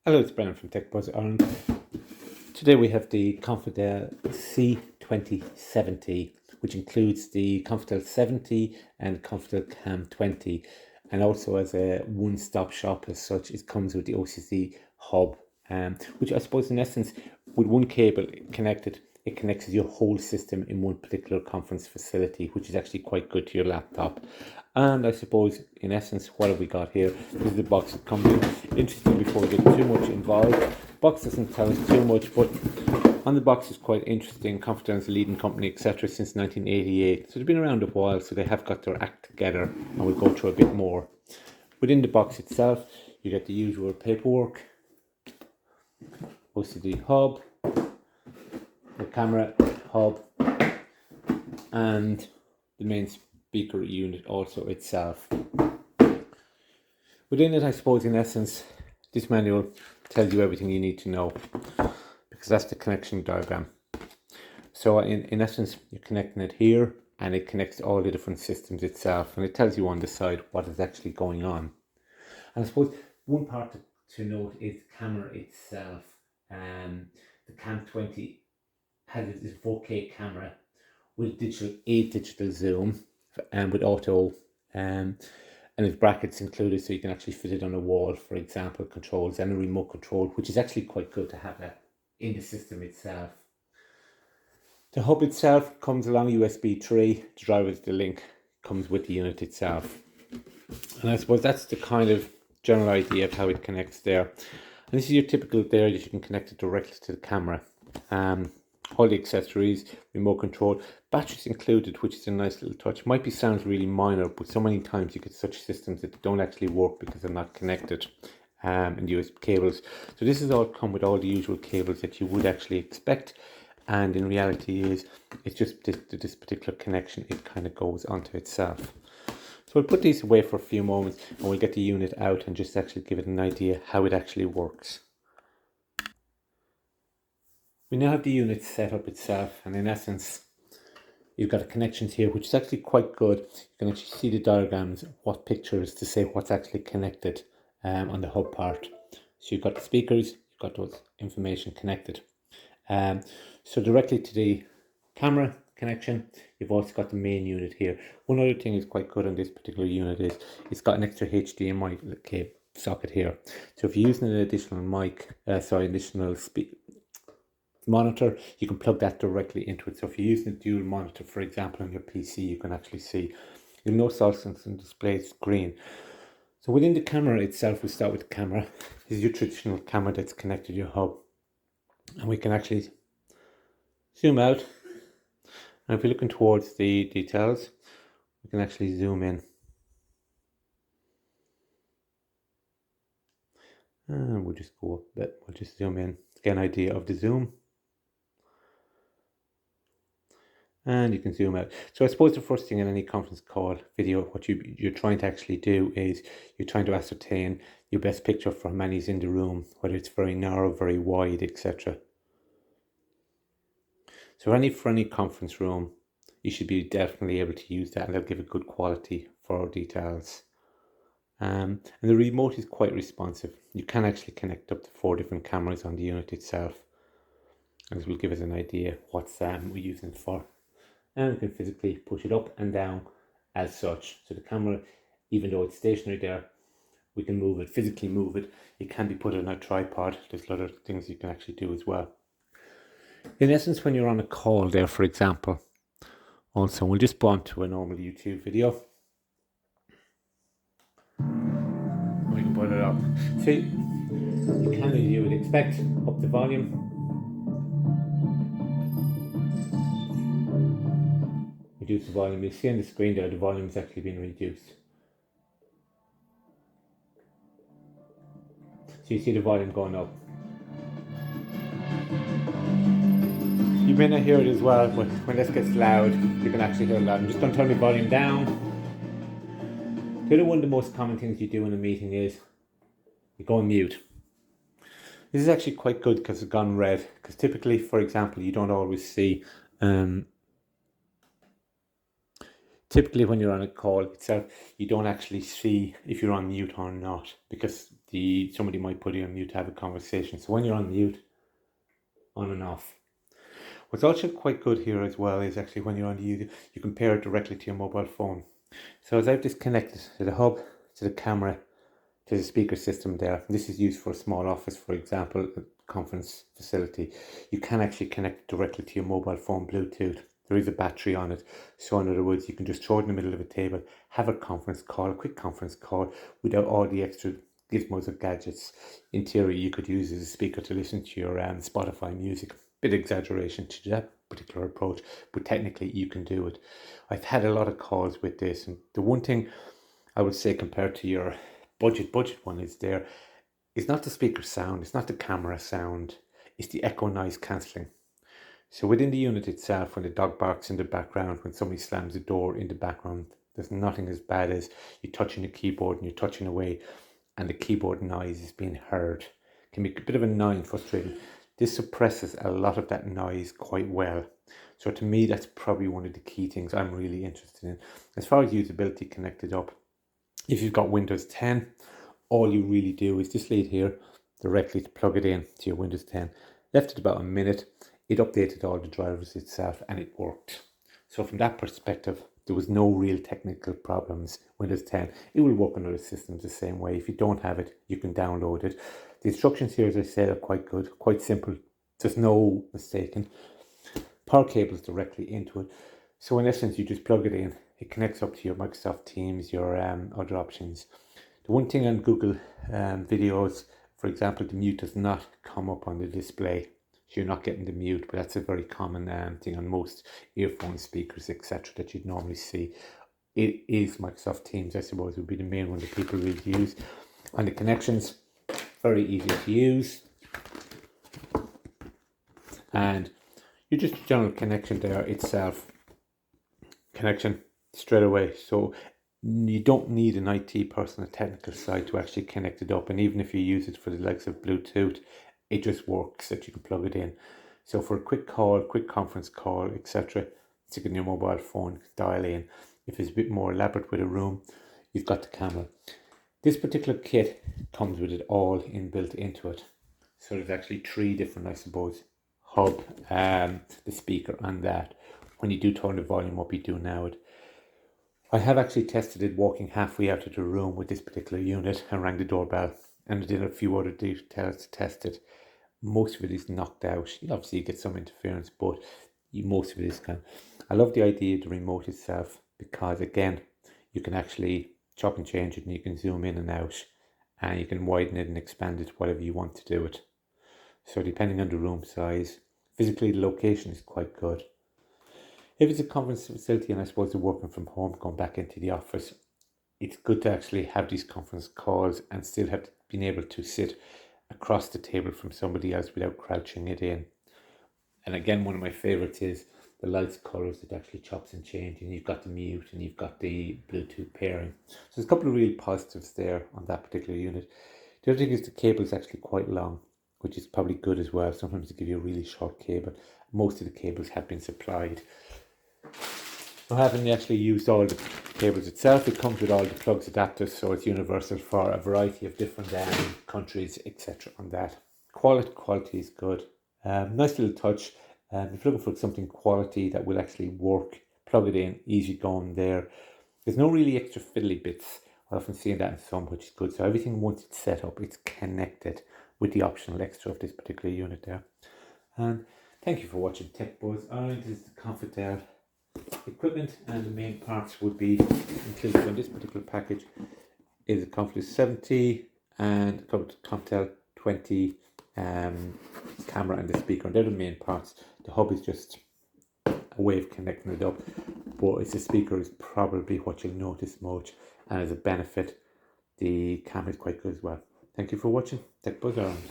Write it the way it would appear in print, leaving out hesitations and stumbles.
Hello, it's Brendan from techbuzzireland. Today we have the Konftel C2070, which includes the Konftel 70 and Konftel Cam 20, and also as a one-stop shop as such. It comes with the OCC hub, which I suppose in essence, with one cable connected, it connects your whole system in one particular conference facility, which is actually quite good to your laptop. And I suppose in essence, what have we got here? This is the box that comes in. Interesting, before we get too much involved, the box doesn't tell us too much, but on the box is quite interesting. Konftel is a leading company, etc., since 1988, so they've been around a while, so they have got their act together, and we'll go through a bit more. Within the box itself, you get the usual paperwork, OCD hub, the camera hub, and the main speaker unit also itself. Within it, I suppose in essence, this manual tells you everything you need to know, because that's the connection diagram. So in essence, you're connecting it here, and it connects all the different systems itself, and it tells you on the side what is actually going on. And I suppose one part to note is the camera itself. The Cam 20 has this 4K camera with digital zoom, and with auto, and there's brackets included, so you can actually fit it on a wall, for example, controls and a remote control, which is actually quite good to have that in the system itself. The hub itself comes along USB 3. The driver is the link, comes with the unit itself. And I suppose that's the kind of general idea of how it connects there. And this is your typical there that you can connect it directly to the camera. All the accessories, remote control, batteries included, which is a nice little touch. Might sounds really minor, but so many times you get such systems that don't actually work because they're not connected, and USB cables. So this is all come with all the usual cables that you would actually expect, and in reality it's just this particular connection. It kind of goes onto itself. So we'll put these away for a few moments, and we'll get the unit out and just actually give it an idea how it actually works. We now have the unit set up itself, and in essence, you've got the connections here, which is actually quite good. You can actually see the diagrams, what pictures to say what's actually connected on the hub part. So you've got the speakers, you've got those information connected. So directly to the camera connection, you've also got the main unit here. One other thing is quite good on this particular unit is it's got an extra HDMI cable socket here. So if you're using an additional additional monitor, you can plug that directly into it. So if you're using a dual monitor, for example, on your PC, you can actually see. You'll notice also some display screen. So within the camera itself, we start with the camera. This is your traditional camera that's connected to your hub, and we can actually zoom out. And if you're looking towards the details, we can actually zoom in. And we'll just go up a bit. We'll just zoom in to get an idea of the zoom. And you can zoom out. So I suppose the first thing in any conference call video, what you're trying to actually do is you're trying to ascertain your best picture for how many's in the room, whether it's very narrow, very wide, etc. So for any conference room, you should be definitely able to use that, and they'll give a good quality for details. And the remote is quite responsive. You can actually connect up to 4 different cameras on the unit itself, and this will give us an idea what's we're using it for. And we can physically push it up and down as such. So the camera, even though it's stationary there, we can move it, physically move it. It can be put on a tripod. There's a lot of things you can actually do as well. In essence, when you're on a call there, for example, also we'll just go on to a normal YouTube video. We can put it up. So you can, as you would expect, up the volume. Reduce the volume. You see on the screen there, the volume is actually being reduced. So you see the volume going up. You may not hear it as well, but when this gets loud, you can actually hear it loud. I'm just going to turn the volume down. The other one of the most common things you do in a meeting is you go on mute. This is actually quite good because it's gone red. Because typically, for example, you don't always see. Typically when you're on a call itself, you don't actually see if you're on mute or not, because somebody might put you on mute to have a conversation. So when you're on mute, on and off. What's also quite good here as well is actually when you're on the YouTube, you can pair it directly to your mobile phone. So as I've disconnected to the hub, to the camera, to the speaker system there, this is used for a small office, for example, a conference facility. You can actually connect it directly to your mobile phone Bluetooth. There is a battery on it. So in other words, you can just throw it in the middle of a table, have a conference call, a quick conference call without all the extra gizmos or gadgets. In theory, you could use as a speaker to listen to your Spotify music. Bit exaggeration to that particular approach, but technically you can do it. I've had a lot of calls with this, and the one thing I would say compared to your budget one is not the speaker sound, it's not the camera sound, it's the echo noise cancelling. So within the unit itself, when the dog barks in the background, when somebody slams the door in the background, there's nothing as bad as you touching the keyboard and you're touching away and the keyboard noise is being heard. It can be a bit of annoying, frustrating. This suppresses a lot of that noise quite well. So to me, that's probably one of the key things I'm really interested in. As far as usability connected up, if you've got Windows 10, all you really do is this lead here directly to plug it in to your Windows 10. Left it about a minute. It updated all the drivers itself and it worked. So from that perspective, there was no real technical problems. Windows 10, it will work on other systems the same way. If you don't have it, you can download it. The instructions here, as I said, are quite good, quite simple. There's no mistaking. Power cables directly into it. So in essence, you just plug it in. It connects up to your Microsoft Teams, your other options. The one thing on Google videos, for example, the mute does not come up on the display. So you're not getting the mute, but that's a very common thing on most earphone speakers, etc., that you'd normally see. It is Microsoft Teams, I suppose, would be the main one that people really use. On the connections, very easy to use. And you just general connection there itself. Connection straight away. So you don't need an IT person, a technical side to actually connect it up. And even if you use it for the likes of Bluetooth, it just works that you can plug it in. So for a quick call, quick conference call, etc., stick it in your mobile phone, dial in. If it's a bit more elaborate with a room, you've got the camera. This particular kit comes with it all inbuilt into it. So there's actually 3 different, I suppose, hub, the speaker and that. When you do turn the volume up, you do now it. I have actually tested it walking halfway out of the room with this particular unit and rang the doorbell, and I did a few other details to test it. Most of it is knocked out. Obviously you get some interference, but most of it is kind of... I love the idea of the remote itself because, again, you can actually chop and change it and you can zoom in and out and you can widen it and expand it, whatever you want to do it. So depending on the room size, physically the location is quite good. If it's a conference facility and I suppose they're working from home, going back into the office, it's good to actually have these conference calls and still have been able to sit across the table from somebody else without crouching it in. And again, one of my favorites is the lights, colors, it actually chops and changes, and you've got the mute and you've got the Bluetooth pairing. So there's a couple of real positives there on that particular unit. The other thing is the cable is actually quite long, which is probably good as well. Sometimes they give you a really short cable. Most of the cables have been supplied. So having actually used all the cables itself, it comes with all the plugs, adapters, so it's universal for a variety of different countries, etc. on that. Quality is good. Nice little touch. If you're looking for something quality that will actually work, plug it in, easy going there. There's no really extra fiddly bits. I often see that in some, which is good. So everything, once it's set up, it's connected with the optional extra of this particular unit there. And thank you for watching Tech Buzz Ireland. This is the Konftel equipment, and the main parts would be included in this particular package is a Konftel C2070 and a Konftel 20 camera and the speaker, and they're the main parts. The hub is just a way of connecting it up, but it's the speaker is probably what you'll notice most, and as a benefit the camera is quite good as well. Thank you for watching Tech Buzz Ireland.